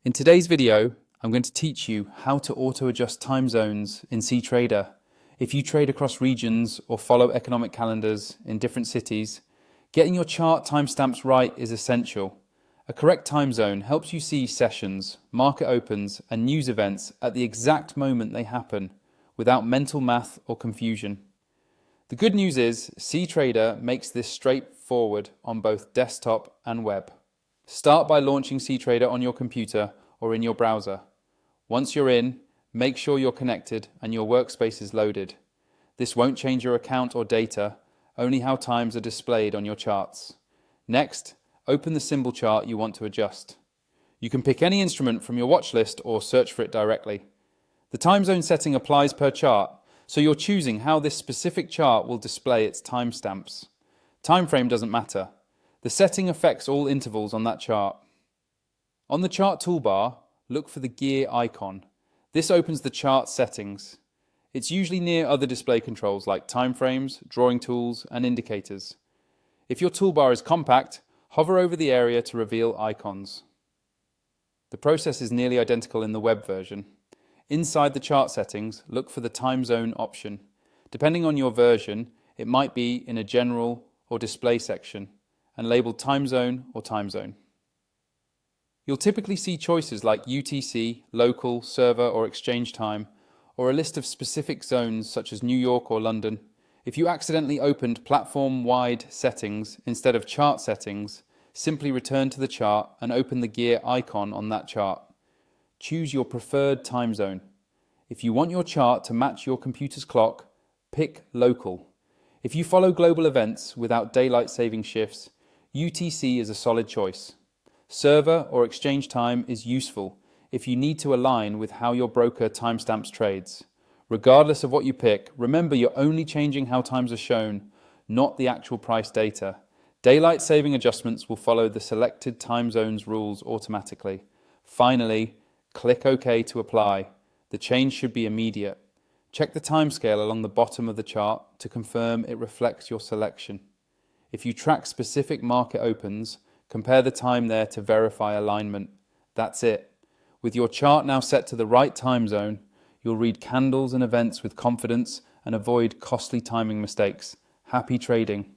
In today's video, I'm going to teach you how to auto-adjust time zones in Ctrader. If you trade across regions or follow economic calendars in different cities, getting your chart timestamps right is essential. A correct time zone helps you see sessions, market opens, and news events at the exact moment they happen, without mental math or confusion. The good news is Ctrader makes this straightforward on both desktop and web. Start by launching Ctrader on your computer or in your browser. Once you're in, make sure you're connected and your workspace is loaded. This won't change your account or data, only how times are displayed on your charts. Next, open the symbol chart you want to adjust. You can pick any instrument from your watch list or search for it directly. The time zone setting applies per chart, so you're choosing how this specific chart will display its timestamps. Time frame doesn't matter. The setting affects all intervals on that chart. On the chart toolbar, look for the gear icon. This opens the chart settings. It's usually near other display controls like timeframes, drawing tools, and indicators. If your toolbar is compact, hover over the area to reveal icons. The process is nearly identical in the web version. Inside the chart settings, look for the time zone option. Depending on your version, it might be in a general or display section and labeled time zone or time zone. You'll typically see choices like UTC, local, server or exchange time, or a list of specific zones such as New York or London. If you accidentally opened platform-wide settings instead of chart settings, simply return to the chart and open the gear icon on that chart. Choose your preferred time zone. If you want your chart to match your computer's clock, pick local. If you follow global events without daylight saving shifts, UTC is a solid choice. Server or exchange time is useful if you need to align with how your broker timestamps trades. Regardless of what you pick, remember you're only changing how times are shown, not the actual price data. Daylight saving adjustments will follow the selected time zones rules automatically. Finally, click OK to apply. The change should be immediate. Check the timescale along the bottom of the chart to confirm it reflects your selection. If you track specific market opens, compare the time there to verify alignment. That's it. With your chart now set to the right time zone, you'll read candles and events with confidence and avoid costly timing mistakes. Happy trading.